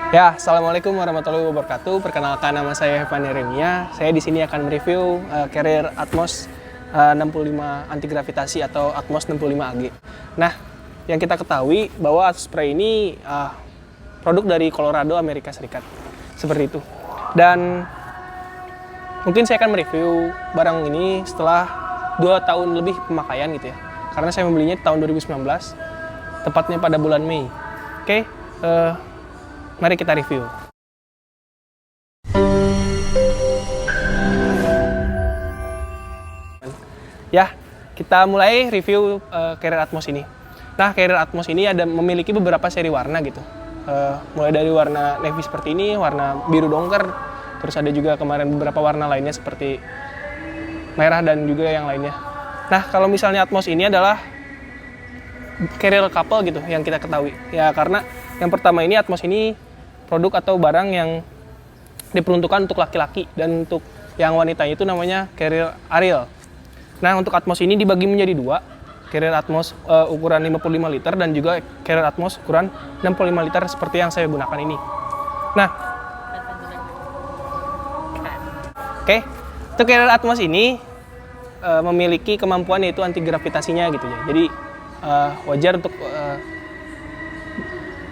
Ya, assalamualaikum warahmatullahi wabarakatuh. Perkenalkan, nama saya Evan Yeremia. Saya di sini akan mereview Carrier Atmos 65 anti gravitasi atau Atmos 65 AG. Nah, yang kita ketahui bahwa Osprey ini produk dari Colorado, Amerika Serikat. Seperti itu. Dan mungkin saya akan mereview barang ini setelah 2 tahun lebih pemakaian gitu ya. Karena saya membelinya di tahun 2019, tepatnya pada bulan Mei. Oke, mari kita review. Ya, kita mulai review Carrier Atmos ini. Nah, Carrier Atmos ini memiliki beberapa seri warna gitu. Mulai dari warna navy seperti ini, warna biru dongker, terus ada juga kemarin beberapa warna lainnya seperti merah dan juga yang lainnya. Nah, kalau misalnya Atmos ini adalah Carrier couple gitu yang kita ketahui. Ya, karena yang pertama ini Atmos ini produk atau barang yang diperuntukkan untuk laki-laki, dan untuk yang wanita itu namanya Carrier Ariel. Nah, untuk Atmos ini dibagi menjadi 2, Carrier Atmos ukuran 55 liter dan juga Carrier Atmos ukuran 65 liter seperti yang saya gunakan ini. Nah, oke, untuk Carrier Atmos ini memiliki kemampuan yaitu anti gravitasinya gitu ya. Jadi wajar untuk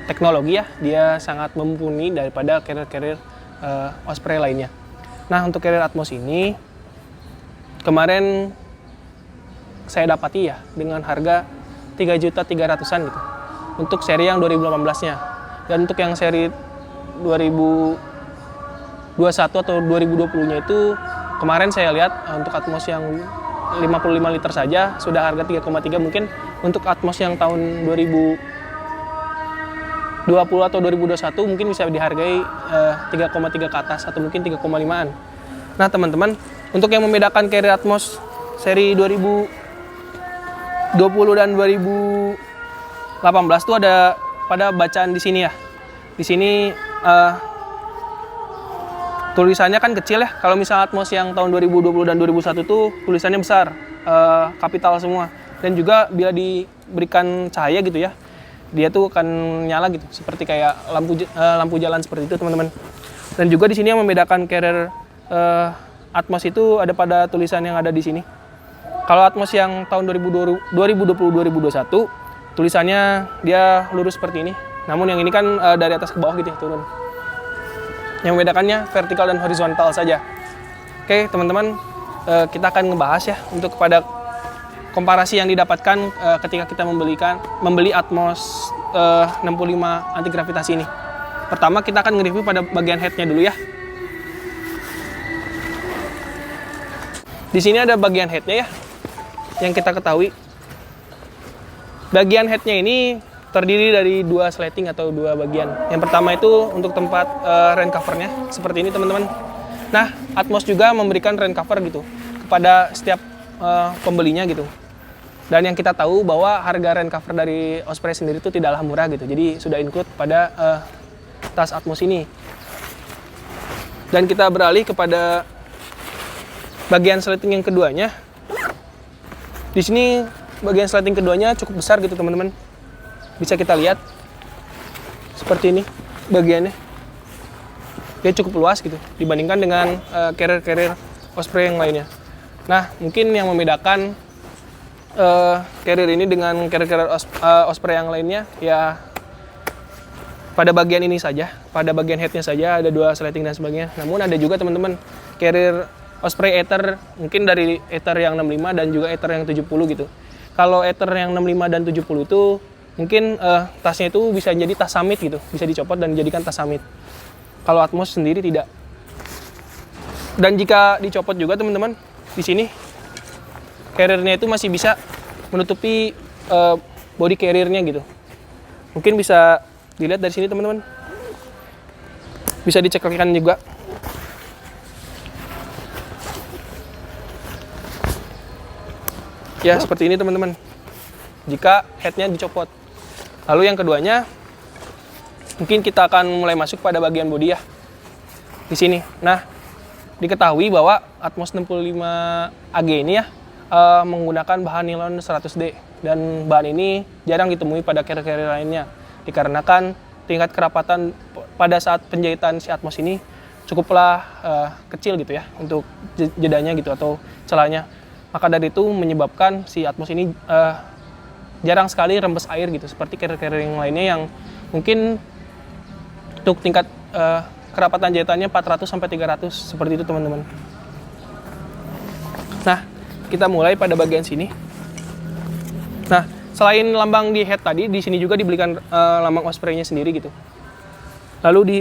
teknologi ya, dia sangat mumpuni daripada carrier Osprey lainnya. Nah, untuk Carrier Atmos ini kemarin saya dapati ya dengan harga 3.300.000-an gitu untuk seri yang 2018-nya. Dan untuk yang seri 2021 atau 2020-nya itu kemarin saya lihat untuk Atmos yang 55 liter saja sudah harga 3,3. Mungkin untuk Atmos yang tahun 2020 atau 2021 mungkin bisa dihargai 3,3 ke atas atau mungkin 3,5-an. Nah, teman-teman, untuk yang membedakan Carrier Atmos seri 2020 dan 2018 itu ada pada bacaan di sini ya. Di sini tulisannya kan kecil ya. Kalau misalnya Atmos yang tahun 2020 dan 2001 itu tulisannya besar, kapital semua. Dan juga bila diberikan cahaya gitu ya, dia tuh akan nyala gitu, seperti kayak lampu jalan seperti itu, teman-teman. Dan juga di sini yang membedakan Carrier Atmos itu ada pada tulisan yang ada di sini. Kalau Atmos yang tahun 2020-2021 tulisannya dia lurus seperti ini. Namun yang ini kan dari atas ke bawah gitu ya, turun. Yang membedakannya vertikal dan horizontal saja. Oke, teman-teman, kita akan ngebahas ya untuk kepada komparasi yang didapatkan ketika kita membeli Atmos 65 anti gravitasi ini. Pertama kita akan nge-review pada bagian headnya dulu ya. Di sini ada bagian headnya ya, yang kita ketahui. Bagian headnya ini terdiri dari 2 slating atau 2 bagian. Yang pertama itu untuk tempat rain covernya, seperti ini teman-teman. Nah, Atmos juga memberikan rain cover gitu kepada setiap pembelinya gitu. Dan yang kita tahu bahwa harga rain cover dari Osprey sendiri itu tidaklah murah gitu. Jadi sudah include pada tas Atmos ini. Dan kita beralih kepada bagian slating yang keduanya. Di sini bagian slating keduanya cukup besar gitu teman-teman. Bisa kita lihat seperti ini bagiannya. Dia cukup luas gitu dibandingkan dengan carrier Osprey yang lainnya. Nah, mungkin yang membedakan carrier ini dengan carrier Osprey yang lainnya ya pada bagian ini saja, pada bagian headnya saja ada 2 slating dan sebagainya. Namun ada juga teman-teman carrier Osprey Aether, mungkin dari Aether yang 65 dan juga Aether yang 70 gitu. Kalau Aether yang 65 dan 70 itu mungkin tasnya itu bisa jadi tas summit gitu, bisa dicopot dan dijadikan tas summit. Kalau Atmos sendiri tidak. Dan jika dicopot juga teman-teman, di sini carrier-nya itu masih bisa menutupi body carrier-nya gitu. Mungkin bisa dilihat dari sini teman-teman. Bisa diceklekan juga. Ya, seperti ini teman-teman. Jika head-nya dicopot. Lalu yang keduanya, mungkin kita akan mulai masuk pada bagian bodi ya. Di sini. Nah, diketahui bahwa Atmos 65 AG ini ya menggunakan bahan nilon 100D, dan bahan ini jarang ditemui pada carrier lainnya dikarenakan tingkat kerapatan pada saat penjahitan si Atmos ini cukuplah kecil gitu ya untuk jedanya gitu atau celahnya. Maka dari itu menyebabkan si Atmos ini jarang sekali rembes air gitu seperti carrier-carrier yang lainnya yang mungkin untuk tingkat kerapatan jahitannya 400 sampai 300 seperti itu teman-teman. Nah, kita mulai pada bagian sini. Nah, selain lambang di head tadi, di sini juga diberikan lambang Osprey-nya sendiri gitu. Lalu di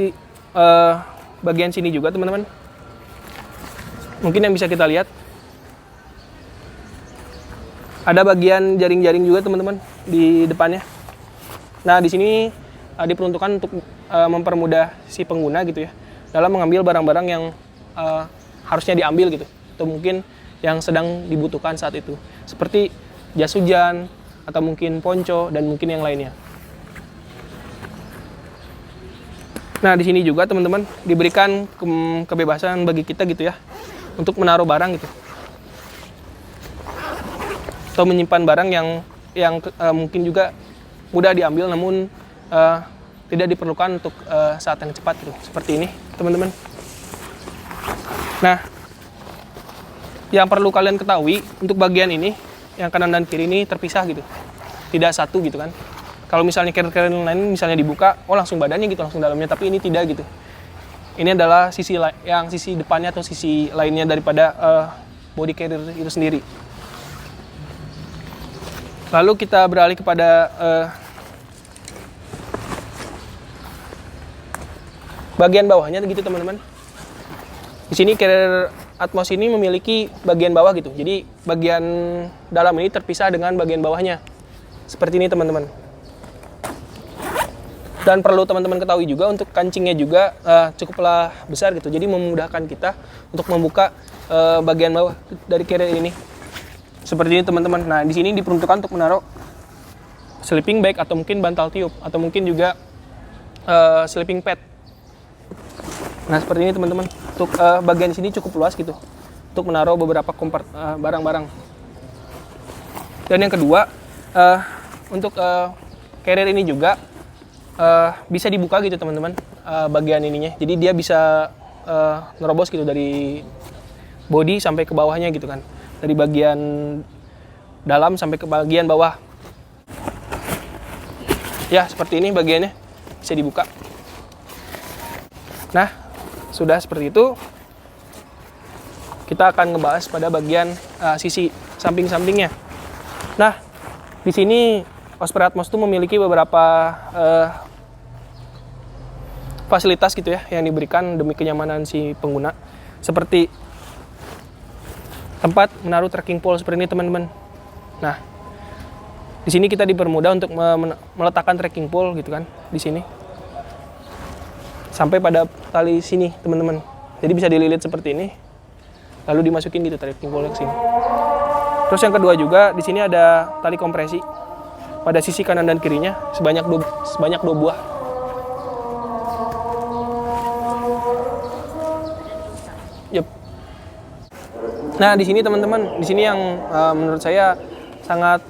bagian sini juga teman-teman, mungkin yang bisa kita lihat ada bagian jaring-jaring juga teman-teman di depannya. Nah, di sini diperuntukkan untuk mempermudah si pengguna gitu ya dalam mengambil barang-barang yang harusnya diambil gitu atau mungkin yang sedang dibutuhkan saat itu seperti jas hujan atau mungkin ponco dan mungkin yang lainnya. Nah, di sini juga teman-teman diberikan kebebasan bagi kita gitu ya untuk menaruh barang gitu atau menyimpan barang yang mungkin juga mudah diambil namun tidak diperlukan untuk saat yang cepat gitu. Seperti ini, teman-teman. Nah, yang perlu kalian ketahui untuk bagian ini, yang kanan dan kiri ini terpisah gitu. Tidak satu gitu kan. Kalau misalnya carrier lain misalnya dibuka, oh langsung badannya gitu, langsung dalamnya, tapi ini tidak gitu. Ini adalah sisi depannya atau sisi lainnya daripada body carrier itu sendiri. Lalu kita beralih kepada bagian bawahnya gitu teman-teman. Di sini carrier Atmos ini memiliki bagian bawah gitu. Jadi bagian dalam ini terpisah dengan bagian bawahnya. Seperti ini teman-teman. Dan perlu teman-teman ketahui juga untuk kancingnya juga cukuplah besar gitu. Jadi memudahkan kita untuk membuka bagian bawah dari carrier ini. Seperti ini teman-teman. Nah, di sini diperuntukkan untuk menaruh sleeping bag atau mungkin bantal tiup atau mungkin juga sleeping pad. Nah, seperti ini teman-teman. Untuk bagian sini cukup luas gitu untuk menaruh beberapa barang-barang. Dan yang kedua, untuk carrier ini juga bisa dibuka gitu teman-teman, bagian ininya. Jadi dia bisa nerobos gitu dari body sampai ke bawahnya gitu kan. Dari bagian dalam sampai ke bagian bawah. Ya, seperti ini bagiannya bisa dibuka. Nah, sudah seperti itu, kita akan ngebahas pada bagian sisi samping-sampingnya. Nah, di sini Osprey Atmos itu memiliki beberapa fasilitas gitu ya yang diberikan demi kenyamanan si pengguna, seperti tempat menaruh tracking pole seperti ini teman-teman. Nah, di sini kita dipermudah untuk meletakkan tracking pole gitu kan di sini. Sampai pada tali sini teman-teman. Jadi bisa dililit seperti ini. Lalu dimasukin gitu tracking pole ke sini. Terus yang kedua juga di sini ada tali kompresi pada sisi kanan dan kirinya sebanyak 2 buah. Yep. Nah, di sini teman-teman, di sini yang menurut saya sangat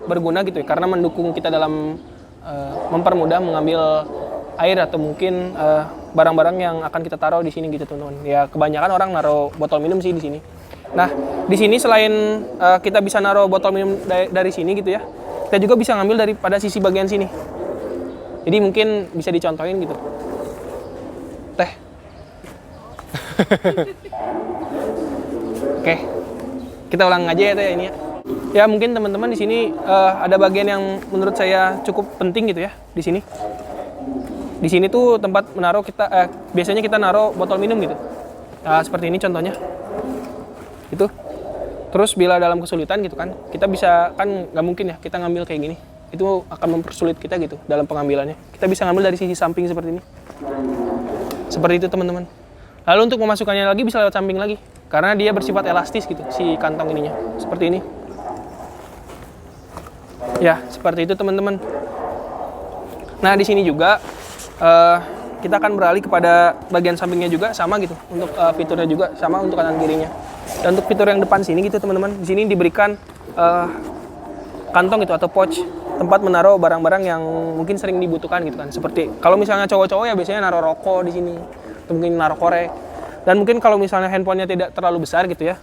berguna gitu ya karena mendukung kita dalam mempermudah mengambil air atau mungkin barang-barang yang akan kita taruh di sini gitu teman-teman. Ya kebanyakan orang naruh botol minum sih di sini. Nah, di sini selain kita bisa naruh botol minum dari sini gitu ya, kita juga bisa ngambil daripada sisi bagian sini. Jadi mungkin bisa dicontohin gitu. Teh. Oke. Kita ulang aja ya teh ini ya. Ya mungkin teman-teman di sini ada bagian yang menurut saya cukup penting gitu ya di sini. Di sini tuh tempat menaruh kita biasanya kita naruh botol minum gitu. Seperti ini contohnya. Itu. Terus bila dalam kesulitan gitu kan, kita bisa kan nggak mungkin ya kita ngambil kayak gini. Itu akan mempersulit kita gitu dalam pengambilannya. Kita bisa ngambil dari sisi samping seperti ini. Seperti itu teman-teman. Lalu untuk memasukkannya lagi bisa lewat samping lagi. Karena dia bersifat elastis gitu si kantong ininya. Seperti ini. Ya, seperti itu teman-teman. Nah, di sini juga kita akan beralih kepada bagian sampingnya juga sama gitu. Untuk fiturnya juga sama untuk kanan kirinya. Dan untuk fitur yang depan sini gitu teman-teman, di sini diberikan kantong gitu atau pouch tempat menaruh barang-barang yang mungkin sering dibutuhkan gitu kan. Seperti kalau misalnya cowok-cowok ya biasanya naruh rokok di sini, atau mungkin naruh korek. Dan mungkin kalau misalnya handphonenya tidak terlalu besar gitu ya,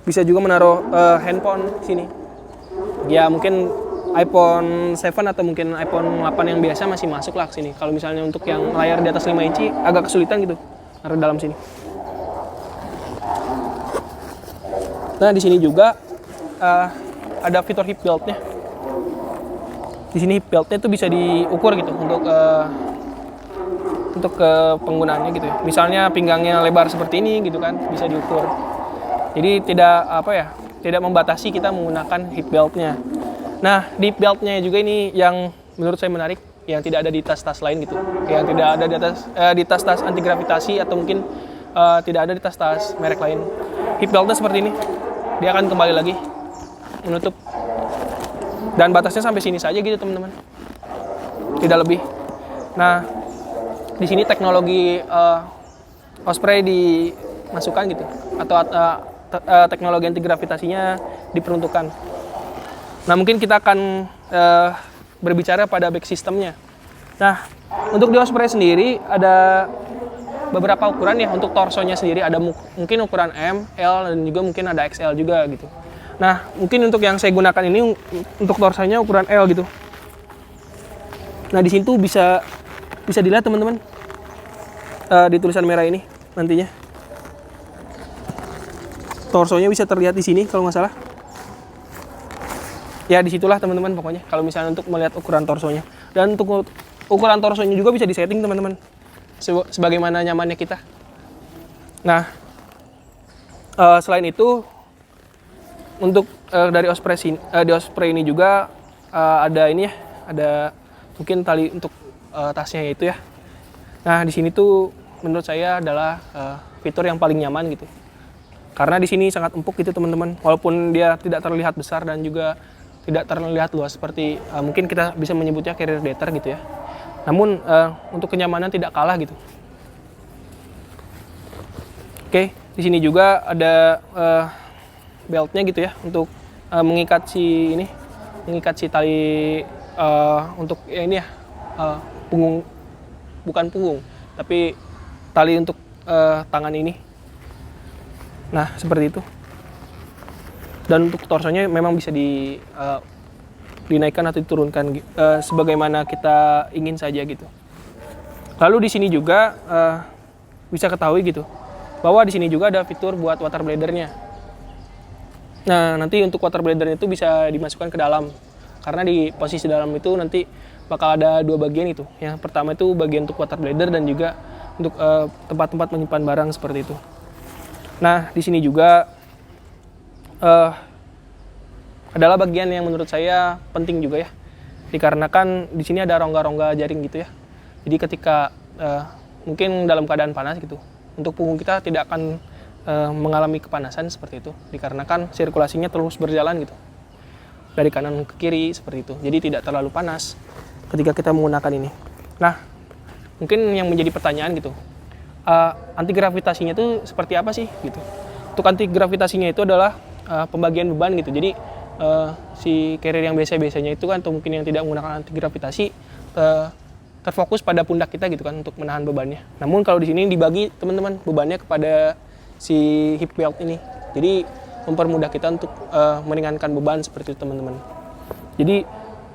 bisa juga menaruh handphone di sini. Ya mungkin iPhone 7 atau mungkin iPhone 8 yang biasa masih masuk lah ke sini. Kalau misalnya untuk yang layar di atas 5 inci agak kesulitan gitu naruh dalam sini. Nah di sini juga ada fitur hip belt-nya. Di sini hip belt-nya itu bisa diukur gitu untuk penggunaannya gitu ya. Misalnya pinggangnya lebar seperti ini gitu kan, bisa diukur. Jadi tidak membatasi kita menggunakan hip belt-nya. Nah, di hip belt-nya juga ini yang menurut saya menarik, yang tidak ada di tas-tas lain gitu. Yang tidak ada di tas-tas anti gravitasi atau mungkin tidak ada di tas-tas merek lain. Hip belt-nya seperti ini. Dia akan kembali lagi menutup. Dan batasnya sampai sini saja gitu teman-teman, tidak lebih. Nah di sini teknologi Osprey dimasukkan gitu, atau teknologi anti gravitasinya diperuntukkan. Nah mungkin kita akan berbicara pada back systemnya. Nah untuk di Osprey sendiri ada beberapa ukuran ya. Untuk torsonya sendiri ada mungkin ukuran M, L, dan juga mungkin ada XL juga gitu. Nah, mungkin untuk yang saya gunakan ini untuk torsonya ukuran L gitu. Nah, di sini tuh bisa dilihat teman-teman di tulisan merah ini nantinya. Torsonya bisa terlihat di sini kalau nggak salah. Ya, disitulah teman-teman pokoknya. Kalau misalnya untuk melihat ukuran torsonya. Dan untuk ukuran torsonya juga bisa disetting teman-teman. Sebagaimana nyamannya kita. Nah, selain itu untuk dari Osprey ini juga ada ini ya, ada mungkin tali untuk tasnya itu ya. Nah di sini tuh menurut saya adalah fitur yang paling nyaman gitu, karena di sini sangat empuk gitu teman-teman. Walaupun dia tidak terlihat besar dan juga tidak terlihat luas seperti mungkin kita bisa menyebutnya carrier dater gitu ya. Namun untuk kenyamanan tidak kalah gitu. Oke, di sini juga ada beltnya gitu ya untuk mengikat si tali untuk ya ini ya punggung, bukan punggung tapi tali untuk tangan ini. Nah seperti itu. Dan untuk torsonya memang bisa dinaikkan atau diturunkan sebagaimana kita ingin saja gitu. Lalu di sini juga bisa ketahui gitu bahwa di sini juga ada fitur buat water bladernya. Nah, nanti untuk water blader itu bisa dimasukkan ke dalam. Karena di posisi dalam itu nanti bakal ada dua bagian itu. Yang pertama itu bagian untuk water blader dan juga untuk tempat-tempat menyimpan barang seperti itu. Nah, di sini juga adalah bagian yang menurut saya penting juga ya. Dikarenakan di sini ada rongga-rongga jaring gitu ya. Jadi ketika mungkin dalam keadaan panas gitu, untuk punggung kita tidak akan mengalami kepanasan seperti itu, dikarenakan sirkulasinya terus berjalan gitu dari kanan ke kiri seperti itu, jadi tidak terlalu panas ketika kita menggunakan ini. Nah mungkin yang menjadi pertanyaan gitu, anti gravitasinya itu seperti apa sih gitu. Untuk anti gravitasinya itu adalah pembagian beban gitu. Jadi si carrier yang biasanya itu kan, atau mungkin yang tidak menggunakan anti gravitasi terfokus pada pundak kita gitu kan untuk menahan bebannya. Namun kalau di sini dibagi teman-teman bebannya kepada si hip belt ini, jadi mempermudah kita untuk meringankan beban seperti itu teman-teman. Jadi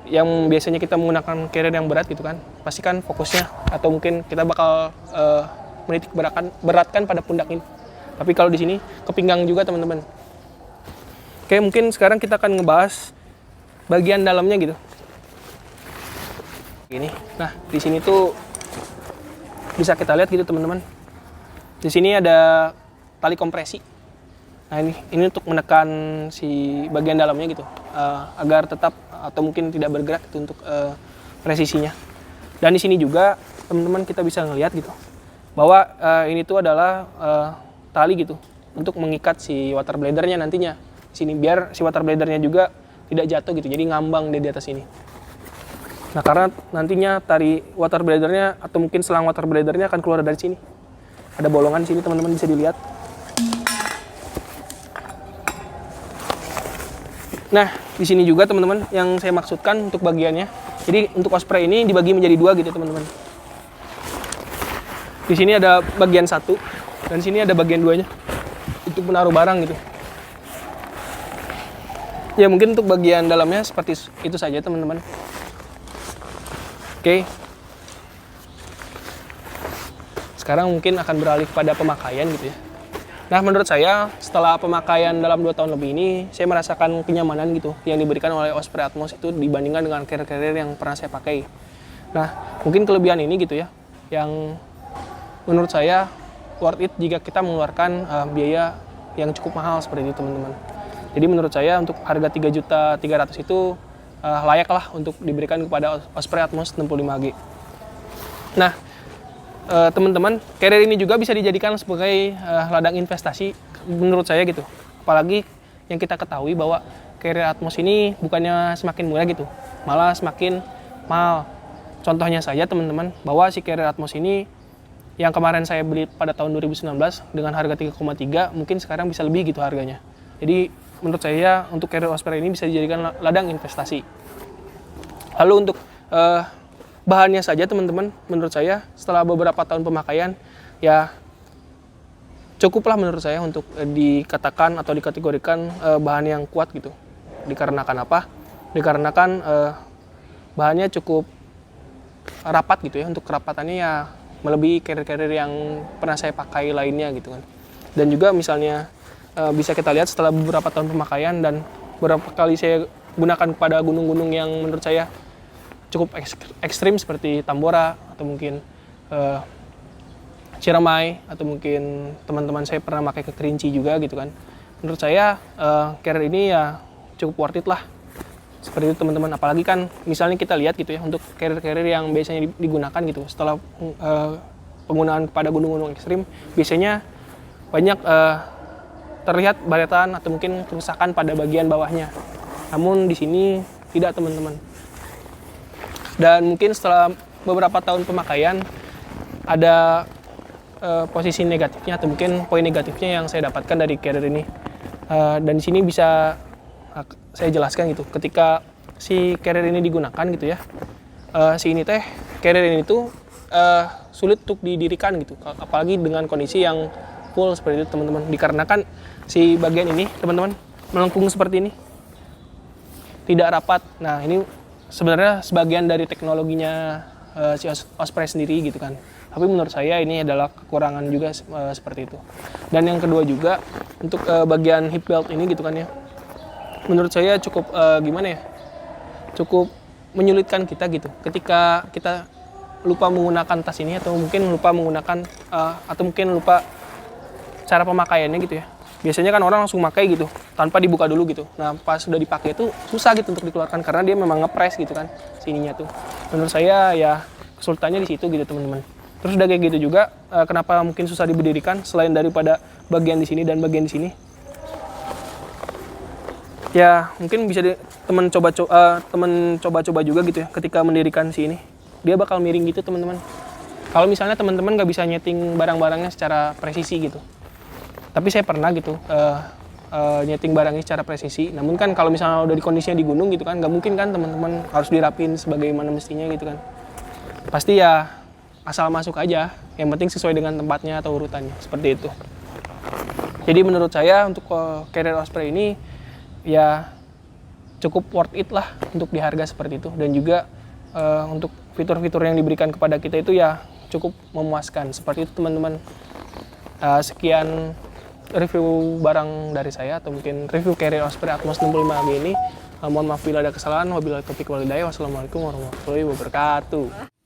yang biasanya kita menggunakan carrier yang berat gitu kan, pastikan fokusnya atau mungkin kita bakal menitik beratkan pada pundak ini. Tapi kalau di sini ke pinggang juga teman-teman. Oke, mungkin sekarang kita akan ngebahas bagian dalamnya gitu. Ini, nah di sini tuh bisa kita lihat gitu teman-teman. Di sini ada tali kompresi. Nah ini untuk menekan si bagian dalamnya gitu, agar tetap atau mungkin tidak bergerak gitu untuk presisinya. Dan di sini juga teman-teman kita bisa ngelihat gitu bahwa ini tuh adalah tali gitu untuk mengikat si water bladernya nantinya di sini, biar si water bladernya juga tidak jatuh gitu, jadi ngambang di atas ini. Nah karena nantinya tali water bladernya atau mungkin selang water bladernya akan keluar dari sini, ada bolongan di sini teman-teman bisa dilihat. Nah, di sini juga teman-teman yang saya maksudkan untuk bagiannya. Jadi untuk Osprey ini dibagi menjadi dua gitu teman-teman. Di sini ada bagian satu dan sini ada bagian duanya untuk menaruh barang gitu. Ya mungkin untuk bagian dalamnya seperti itu saja teman-teman. Oke. Sekarang mungkin akan beralih kepada pemakaian gitu ya. Nah, menurut saya setelah pemakaian dalam 2 tahun lebih ini, saya merasakan kenyamanan gitu yang diberikan oleh Osprey Atmos itu dibandingkan dengan carrier-carrier yang pernah saya pakai. Nah, mungkin kelebihan ini gitu ya, yang menurut saya worth it jika kita mengeluarkan biaya yang cukup mahal seperti itu teman-teman. Jadi menurut saya untuk harga 3.300.000 itu layak lah untuk diberikan kepada Osprey Atmos 65G. Nah, teman-teman, carrier ini juga bisa dijadikan sebagai ladang investasi menurut saya gitu. Apalagi yang kita ketahui bahwa carrier Atmos ini bukannya semakin murah gitu, malah semakin mahal. Contohnya saja teman-teman, bahwa si carrier Atmos ini yang kemarin saya beli pada tahun 2019 dengan harga 3,3 mungkin sekarang bisa lebih gitu harganya. Jadi menurut saya untuk carrier Osprey ini bisa dijadikan ladang investasi. Lalu untuk bahannya saja teman-teman, menurut saya setelah beberapa tahun pemakaian ya cukuplah menurut saya untuk dikatakan atau dikategorikan bahan yang kuat gitu. Dikarenakan apa? Dikarenakan bahannya cukup rapat gitu ya. Untuk kerapatannya ya melebihi carrier-carrier yang pernah saya pakai lainnya gitu kan. Dan juga misalnya bisa kita lihat setelah beberapa tahun pemakaian dan beberapa kali saya gunakan kepada gunung-gunung yang menurut saya cukup ekstrim seperti Tambora atau mungkin Ciremai atau mungkin teman-teman saya pernah pakai ke Kerinci juga gitu kan. Menurut saya carrier ini ya cukup worth it lah. Seperti itu teman-teman. Apalagi kan misalnya kita lihat gitu ya untuk carrier-carrier yang biasanya digunakan gitu setelah penggunaan kepada gunung-gunung ekstrim biasanya banyak terlihat baretan atau mungkin kerusakan pada bagian bawahnya. Namun di sini tidak teman-teman. Dan mungkin setelah beberapa tahun pemakaian ada posisi negatifnya atau mungkin poin negatifnya yang saya dapatkan dari carrier ini. Dan di sini bisa saya jelaskan gitu. Ketika si carrier ini digunakan gitu ya, carrier ini tuh sulit untuk didirikan gitu. Apalagi dengan kondisi yang full seperti itu teman-teman. Dikarenakan si bagian ini teman-teman melengkung seperti ini, tidak rapat. Nah ini sebenarnya sebagian dari teknologinya si Osprey sendiri gitu kan. Tapi menurut saya ini adalah kekurangan juga seperti itu. Dan yang kedua juga untuk bagian hip belt ini gitu kan ya. Menurut saya cukup gimana ya? Cukup menyulitkan kita gitu. Ketika kita lupa menggunakan tas ini atau mungkin lupa menggunakan atau mungkin lupa cara pemakaiannya gitu ya. Biasanya kan orang langsung pakai gitu tanpa dibuka dulu gitu. Nah pas sudah dipakai itu susah gitu untuk dikeluarkan karena dia memang ngepres gitu kan sininya tuh. Menurut saya ya kesulitannya di situ gitu teman-teman. Terus udah kayak gitu juga kenapa mungkin susah diberdirikan selain daripada bagian di sini dan bagian di sini. Ya mungkin bisa teman coba-coba juga gitu ya ketika mendirikan si ini. Dia bakal miring gitu teman-teman. Kalau misalnya teman-teman nggak bisa nyeting barang-barangnya secara presisi gitu. Tapi saya pernah gitu nyeting barangnya secara presisi. Namun kan kalau misalnya udah di kondisinya di gunung gitu kan, nggak mungkin kan teman-teman harus dirapin sebagaimana mestinya gitu kan. Pasti ya asal masuk aja. Yang penting sesuai dengan tempatnya atau urutannya seperti itu. Jadi menurut saya untuk carrier Osprey ini ya cukup worth it lah untuk di harga seperti itu. Dan juga untuk fitur-fitur yang diberikan kepada kita itu ya cukup memuaskan. Seperti itu teman-teman. Sekian review barang dari saya atau mungkin review carrier Osprey Atmos 65G ini. Mohon maaf bila ada kesalahan. Wabillahi taufiq wal hidayah. Wassalamualaikum warahmatullahi wabarakatuh.